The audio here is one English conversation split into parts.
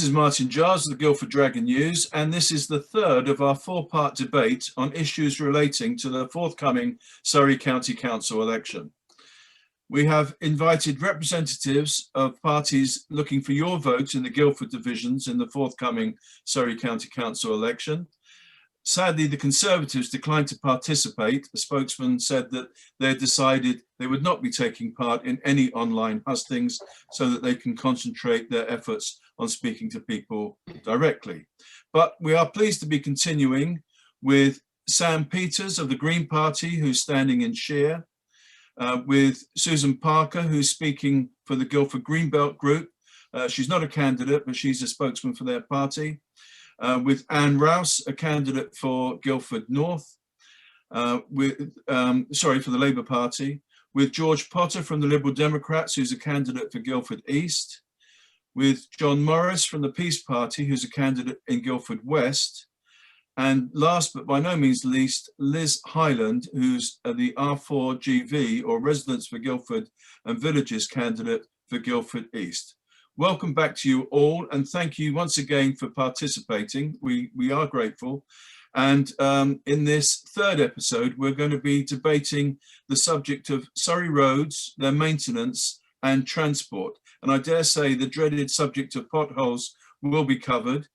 is Martin Giles of the Guildford Dragon News, and this is the third of our four-part debate on issues relating to the forthcoming Surrey County Council election. We have invited representatives of parties looking for your vote in the Guildford divisions in the forthcoming Surrey County Council election. Sadly, the Conservatives declined to participate. The spokesman said that they had decided they would not be taking part in any online hustings so that they can concentrate their efforts on speaking to people directly. But we are pleased to be continuing with Sam Peters of the Green Party, who's standing in Sheer, with Susan Parker, who's speaking for the Guildford Greenbelt Group. She's not a candidate, but she's a spokesman for their party. With Anne Rouse, a candidate for Guildford North, for the Labour Party, with George Potter from the Liberal Democrats, who's a candidate for Guildford East, with John Morris from the Peace Party, who's a candidate in Guildford West, and last but by no means least, Liz Hyland, who's the R4GV, or Residents for Guildford and Villages candidate for Guildford East. Welcome back to you all, and thank you once again for participating. We are grateful. And in this third episode, we're going to be debating the subject of Surrey roads, their maintenance and transport. And I dare say the dreaded subject of potholes will be covered.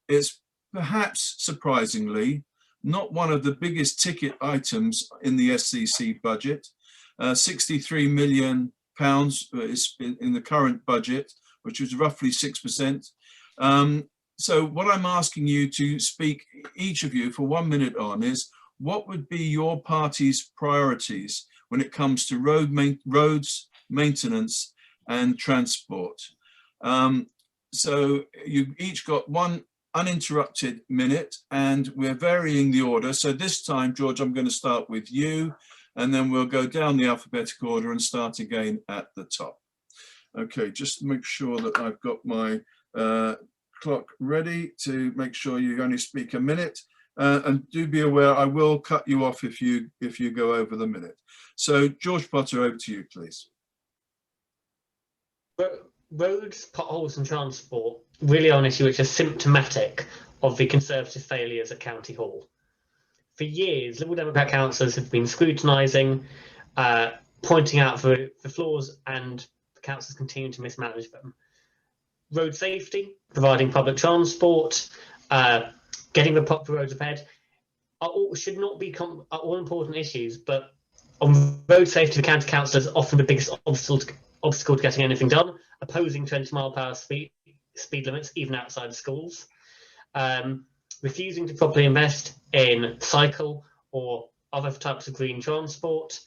It's perhaps surprisingly not one of the biggest ticket items in the SCC budget. 63 million pounds is in the current budget, which is roughly 6%. So what I'm asking you to speak, each of you, for 1 minute on is, what would be your party's priorities when it comes to roads, maintenance and transport? So you've each got 1 uninterrupted minute, and we're varying the order. So this time, George, I'm going to start with you, and then we'll go down the alphabetical order and start again at the top. Okay, just to make sure that I've got my clock ready to make sure you only speak a minute. And do be aware, I will cut you off if you go over the minute. So George Potter, over to you, please. Roads, potholes and transport really are an issue which is symptomatic of the Conservative failures at County Hall. For years, Liberal Democrat councillors have been scrutinising, pointing out the flaws, and the councillors continue to mismanage them. Road safety, providing public transport, getting the roads repaired should not be all important issues, but on road safety, the county councillors are often the biggest obstacle to getting anything done, opposing 20-mile-per-hour speed limits, even outside schools. Refusing to properly invest in cycle or other types of green transport,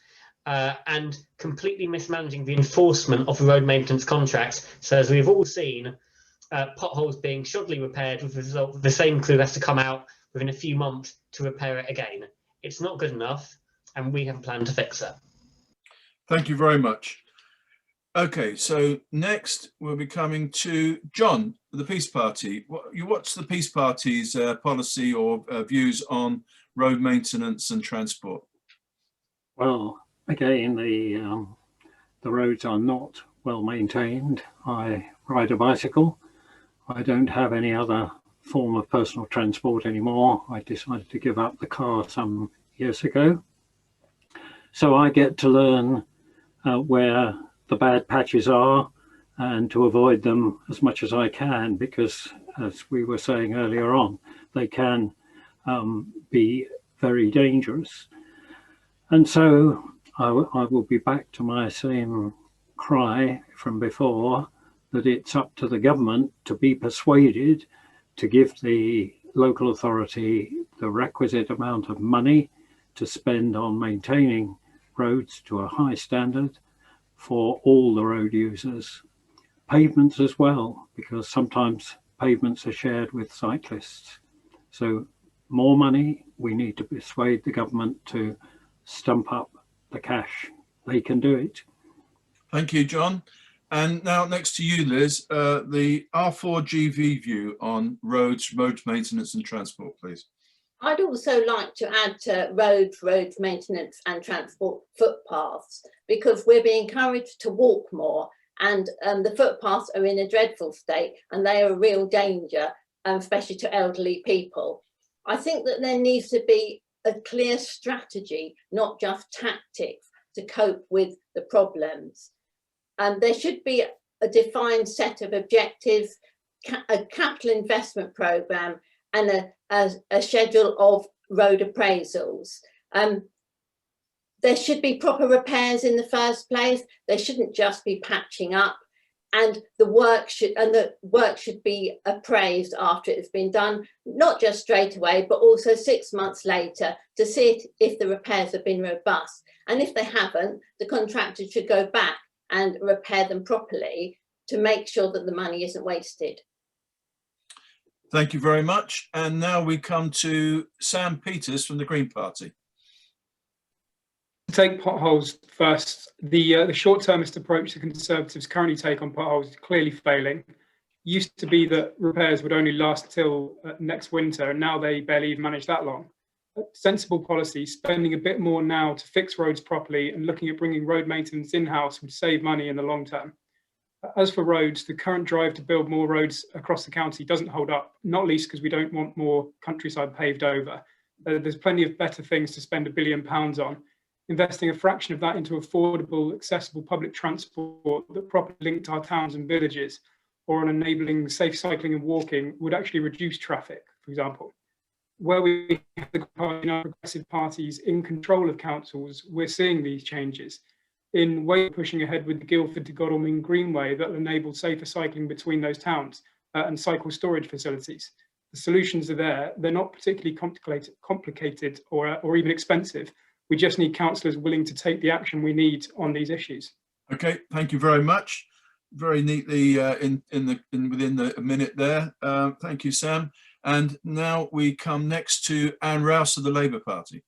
and completely mismanaging the enforcement of the road maintenance contracts. So as we've all seen, potholes being shoddily repaired, with the result the same crew has to come out within a few months to repair it again. It's not good enough, and we have a plan to fix it. Thank you very much. Okay, so next we'll be coming to John, the Peace Party. What's the Peace Party's policy or views on road maintenance and transport? Well, again, the roads are not well maintained. I ride a bicycle. I don't have any other form of personal transport anymore. I decided to give up the car some years ago. So I get to learn where the bad patches are and to avoid them as much as I can, because as we were saying earlier on, they can be very dangerous. And so I will be back to my same cry from before, that it's up to the government to be persuaded to give the local authority the requisite amount of money to spend on maintaining roads to a high standard for all the road users. Pavements as well, because sometimes pavements are shared with cyclists. So more money, we need to persuade the government to stump up the cash. They can do it. Thank you, John. And now next to you, Liz, the R4GV view on roads maintenance and transport, please. I'd also like to add to roads maintenance and transport footpaths, because we're being encouraged to walk more, and the footpaths are in a dreadful state, and they are a real danger, especially to elderly people. I think that there needs to be a clear strategy, not just tactics, to cope with the problems. There should be a defined set of objectives, a capital investment programme, and a schedule of road appraisals. There should be proper repairs in the first place. They shouldn't just be patching up, and the work should be appraised after it's been done, not just straight away, but also 6 months later, to see if the repairs have been robust. And if they haven't, the contractor should go back and repair them properly to make sure that the money isn't wasted. Thank you very much. And now we come to Sam Peters from the Green Party. To take potholes first, the short-termist approach the Conservatives currently take on potholes is clearly failing. Used to be that repairs would only last till next winter, and now they barely even manage that long. Sensible policy, spending a bit more now to fix roads properly and looking at bringing road maintenance in-house would save money in the long term. As for roads, the current drive to build more roads across the county doesn't hold up, not least because we don't want more countryside paved over. There's plenty of better things to spend £1 billion on. Investing a fraction of that into affordable, accessible public transport that properly linked our towns and villages, or on enabling safe cycling and walking, would actually reduce traffic, for example. Where we have the progressive parties in control of councils, we're seeing these changes. In way pushing ahead with the Guildford to Godalming Greenway that will enable safer cycling between those towns and cycle storage facilities. The solutions are there. They're not particularly complicated or even expensive. We just need councillors willing to take the action we need on these issues. Okay, thank you very much. Very neatly within the minute there. Thank you, Sam. And now we come next to Anne Rouse of the Labour Party.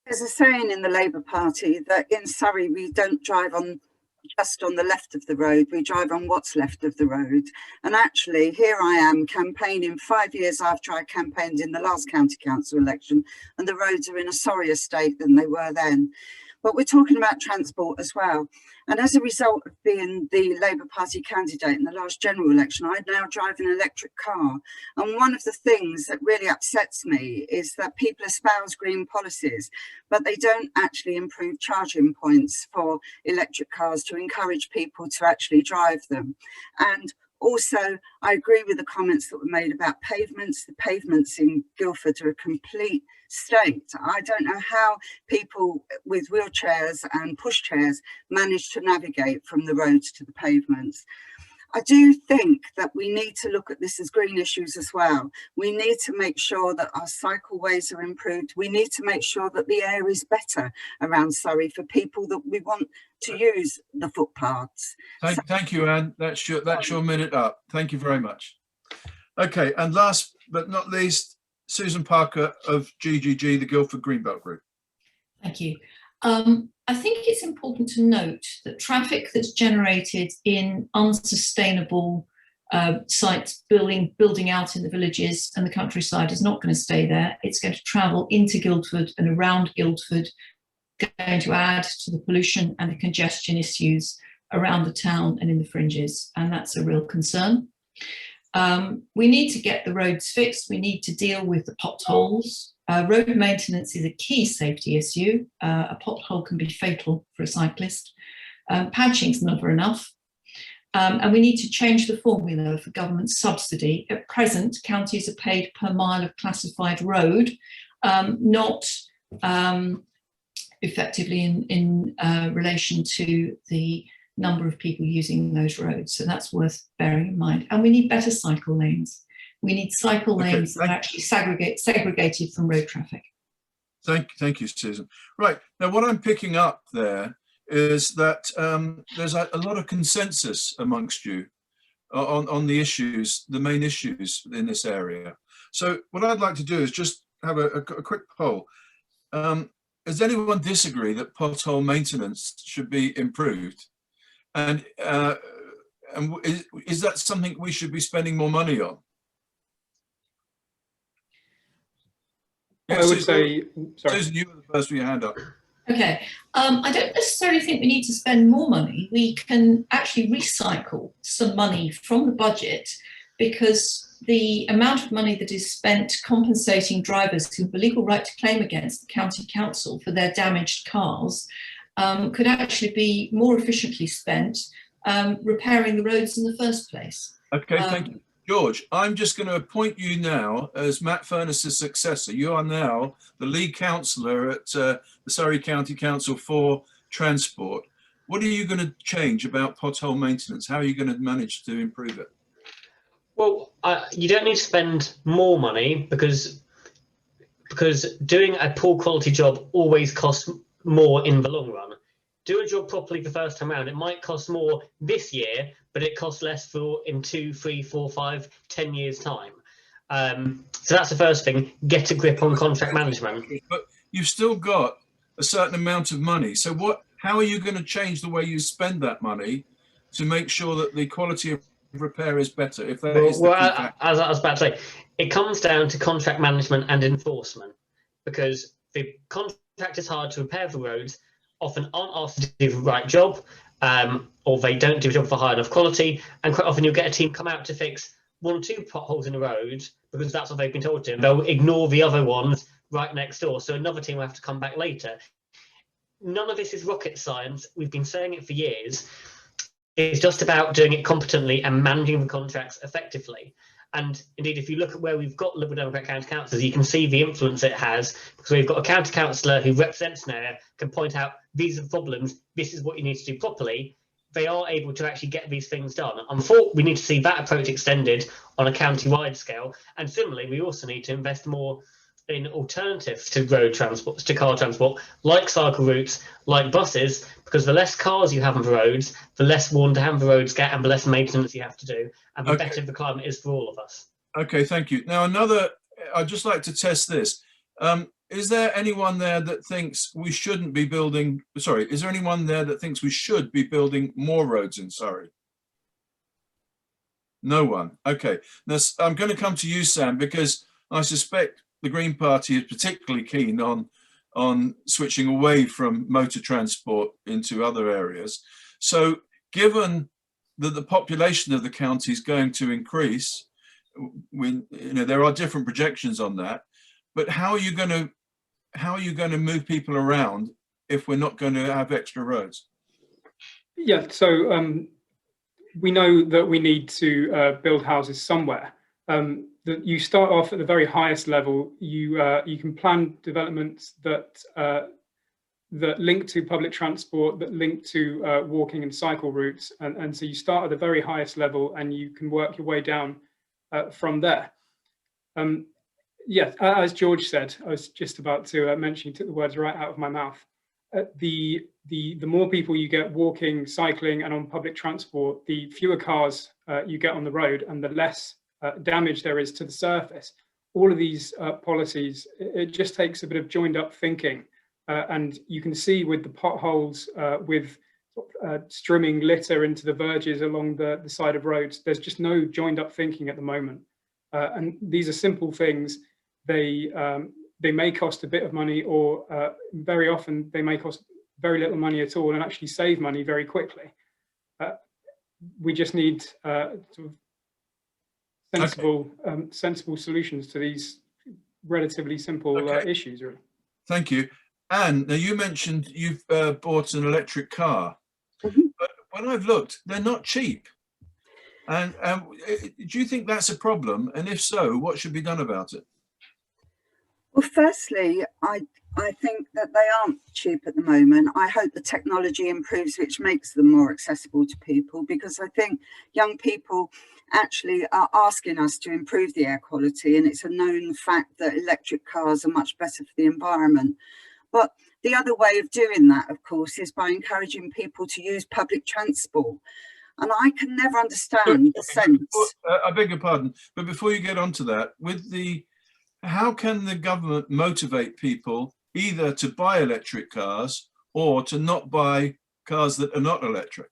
There's a saying in the Labour Party that in Surrey we don't drive just on the left of the road, we drive on what's left of the road. And actually here I am campaigning 5 years after I campaigned in the last county council election, and the roads are in a sorrier state than they were then. But we're talking about transport as well. And as a result of being the Labour Party candidate in the last general election, I now drive an electric car. And one of the things that really upsets me is that people espouse green policies, but they don't actually improve charging points for electric cars to encourage people to actually drive them. And also, I agree with the comments that were made about pavements. The pavements in Guildford are a complete state. I don't know how people with wheelchairs and pushchairs manage to navigate from the roads to the pavements. I do think that we need to look at this as green issues as well. We need to make sure that our cycleways are improved. We need to make sure that the air is better around Surrey for people that we want to use the footpaths. Thank you, Anne. That's your minute up. Thank you very much. Okay, and last but not least, Susan Parker of GGG, the Guildford Greenbelt Group. Thank you. I think it's important to note that traffic that's generated in unsustainable sites, building out in the villages and the countryside is not going to stay there. It's going to travel into Guildford and around Guildford, going to add to the pollution and the congestion issues around the town and in the fringes, and that's a real concern. We need to get the roads fixed. We need to deal with the potholes. Road maintenance is a key safety issue. A pothole can be fatal for a cyclist. Patching's never enough. And we need to change the formula for government subsidy. At present, counties are paid per mile of classified road, not effectively in relation to the number of people using those roads. So that's worth bearing in mind. And we need better cycle lanes. We need cycle lanes that are actually segregated from road traffic. Thank you, Susan. Right, now what I'm picking up there is that there's a lot of consensus amongst you on the issues, the main issues in this area. So what I'd like to do is just have a quick poll. Does anyone disagree that pothole maintenance should be improved? And is that something we should be spending more money on? I would say, sorry. Susan, you were the first with your hand up. Okay, I don't necessarily think we need to spend more money. We can actually recycle some money from the budget, because the amount of money that is spent compensating drivers who have a legal right to claim against the county council for their damaged cars could actually be more efficiently spent repairing the roads in the first place. Okay, thank you. George, I'm just going to appoint you now as Matt Furness's successor. You are now the lead councillor at the Surrey County Council for Transport. What are you going to change about pothole maintenance? How are you going to manage to improve it? Well, you don't need to spend more money because doing a poor quality job always costs more in the long run. Do a job properly the first time around. It might cost more this year, but it costs less for in 2, 3, 4, 5, 10 years time. So that's the first thing. Get a grip on contract management. But you've still got a certain amount of money. So how are you going to change the way you spend that money to make sure that the quality of repair is better? If that is the key factor. As I was about to say, it comes down to contract management and enforcement, because the contract is hard to repair the roads, often aren't asked to do the right job, or they don't do a job for high enough quality, and quite often you'll get a team come out to fix 1 or 2 potholes in the road because that's what they've been told to. They'll ignore the other ones right next door, so another team will have to come back later. None of this is rocket science. We've been saying it for years. It's just about doing it competently and managing the contracts effectively. And indeed, if you look at where we've got Liberal Democrat county councillors, you can see the influence it has, because we've got a county councillor who represents an area, can point out these are the problems, this is what you need to do properly. They are able to actually get these things done. And we need to see that approach extended on a county-wide scale. And similarly, we also need to invest more in alternatives to road transport, to car transport, like cycle routes, like buses, because the less cars you have on the roads, the less worn down the roads get and the less maintenance you have to do, and the better the climate is for all of us. Okay, thank you. Now, I'd just like to test this. Is there anyone there that thinks we shouldn't be building, is there anyone there that thinks we should be building more roads in Surrey? No one. Okay. Now, I'm going to come to you, Sam, because I suspect the Green Party is particularly keen on switching away from motor transport into other areas. So given that the population of the county is going to increase, there are different projections on that, but how are you going to move people around if we're not going to have extra roads? Yeah, so we know that we need to build houses somewhere. That you start off at the very highest level. You can plan developments that link to public transport, that link to walking and cycle routes, and so you start at the very highest level, and you can work your way down from there. Yeah, as George said, I was just about to mention, you took the words right out of my mouth. The more people you get walking, cycling, and on public transport, the fewer cars you get on the road, and the less damage there is to the surface. All of these policies, it just takes a bit of joined up thinking, and you can see with the potholes, with streaming litter into the verges along the side of roads, there's just no joined up thinking at the moment. And these are simple things. They may cost a bit of money, or very often they may cost very little money at all and actually save money very quickly. We just need sort of sensible solutions to these relatively simple issues, really. Thank you. Anne, now you mentioned you've bought an electric car, but when I've looked, they're not cheap. And do you think that's a problem? And if so, what should be done about it? Well, firstly, I think that they aren't cheap at the moment. I hope the technology improves, which makes them more accessible to people, because I think young people actually are asking us to improve the air quality, and it's a known fact that electric cars are much better for the environment. But the other way of doing that, of course, is by encouraging people to use public transport. And I can never understand the sense. I beg your pardon, but before you get onto that, how can the government motivate people either to buy electric cars or to not buy cars that are not electric?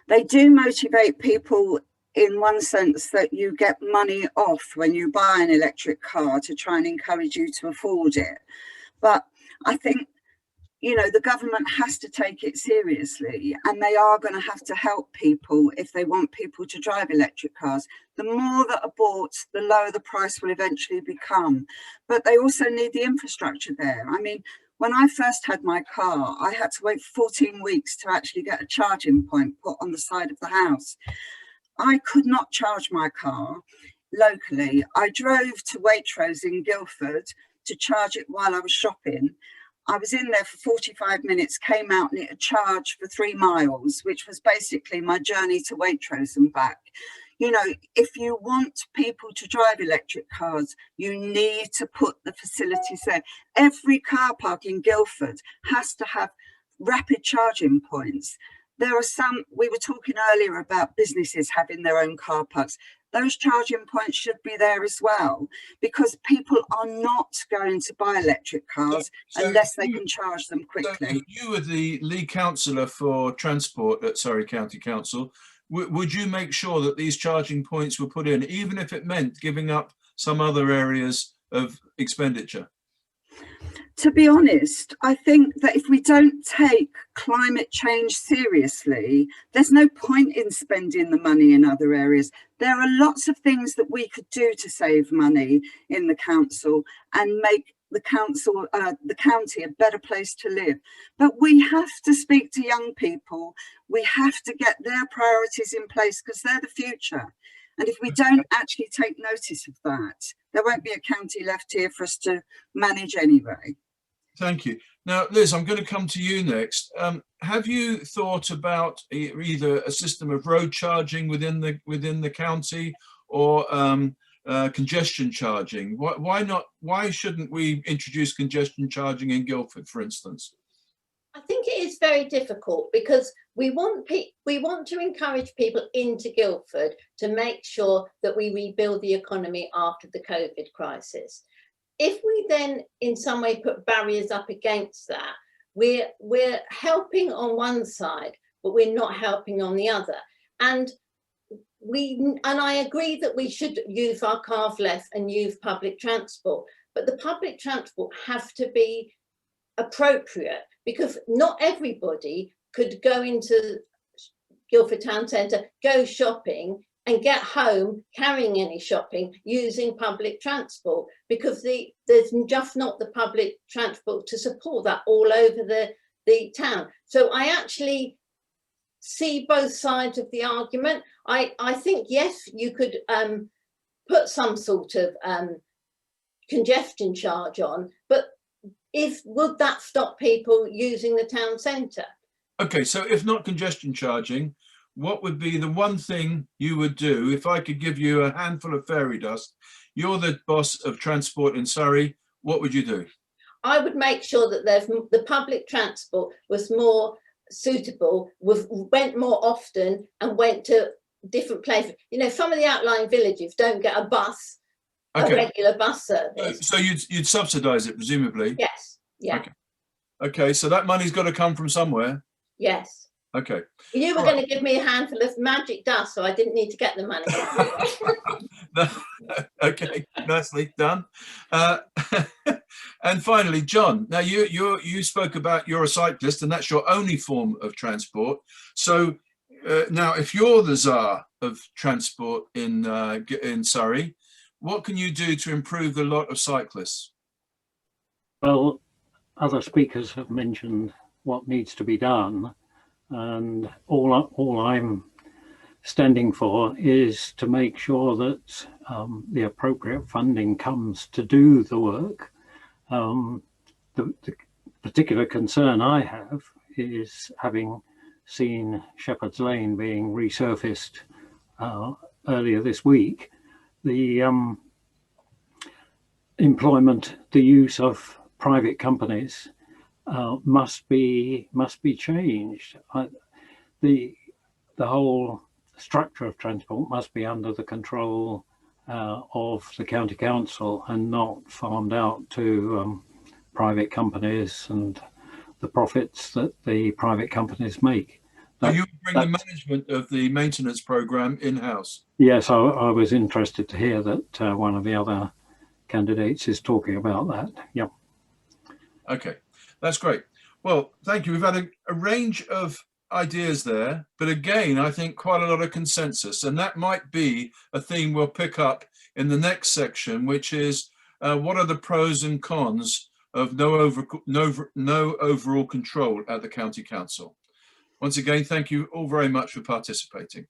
They do motivate people in one sense, that you get money off when you buy an electric car to try and encourage you to afford it. But I think you know, the government has to take it seriously, and they are going to have to help people if they want people to drive electric cars. The more that are bought, the lower the price will eventually become. But they also need the infrastructure there. I mean, when I first had my car, I had to wait 14 weeks to actually get a charging point put on the side of the house. I could not charge my car locally. I drove to Waitrose in Guildford to charge it while I was shopping. I was in there for 45 minutes, came out, and it had charged for 3 miles, which was basically my journey to Waitrose and back. You know, if you want people to drive electric cars, you need to put the facilities there. Every car park in Guildford has to have rapid charging points. There are some, we were talking earlier about businesses having their own car parks. Those charging points should be there as well, because people are not going to buy electric cars unless they can charge them quickly. So you were the lead councillor for transport at Surrey County Council. Would you make sure that these charging points were put in, even if it meant giving up some other areas of expenditure? To be honest, I think that if we don't take climate change seriously, there's no point in spending the money in other areas. There are lots of things that we could do to save money in the council and make the council, the county, a better place to live. But we have to speak to young people. We have to get their priorities in place, because they're the future. And if we don't actually take notice of that, there won't be a county left here for us to manage anyway. Thank you. Now, Liz, I'm going to come to you next. Have you thought about either a system of road charging within the county, or congestion charging? Why not? Why shouldn't we introduce congestion charging in Guildford, for instance? I think it is very difficult, because we want to encourage people into Guildford to make sure that we rebuild the economy after the COVID crisis. If we then in some way put barriers up against that, we're helping on one side, but we're not helping on the other. And I agree that we should use our cars less and use public transport, but the public transport have to be appropriate, because not everybody could go into Guildford Town Centre, go shopping and get home carrying any shopping using public transport, because there's just not the public transport to support that all over the town. So I actually see both sides of the argument. I think, yes, you could put some sort of congestion charge on, but would that stop people using the town centre? Okay, so if not congestion charging, what would be the one thing you would do if I could give you a handful of fairy dust? You're the boss of transport in Surrey. What would you do? I would make sure that the public transport was more suitable, went more often and went to different places. You know, some of the outlying villages don't get a bus, a regular bus service. So you'd subsidise it, presumably? Yes. Yeah. Okay, so that money's got to come from somewhere. Yes. Okay. You were going to give me a handful of magic dust, so I didn't need to get the money. Okay, nicely done. And finally, John, now you spoke about you're a cyclist and that's your only form of transport. So now if you're the czar of transport in Surrey, what can you do to improve the lot of cyclists? Well, other speakers have mentioned what needs to be done. And all I'm standing for is to make sure that the appropriate funding comes to do the work. The particular concern I have is, having seen Shepherd's Lane being resurfaced earlier this week, the employment, the use of private companies must be changed. The whole structure of transport must be under the control of the county council and not farmed out to private companies and the profits that the private companies make. So you bring the management of the maintenance programme in-house? Yes, I was interested to hear that one of the other candidates is talking about that. Yep. Okay. That's great. Well, thank you. We've had a range of ideas there, but again, I think quite a lot of consensus, and that might be a theme we'll pick up in the next section, which is what are the pros and cons of no overall control at the County Council. Once again, thank you all very much for participating.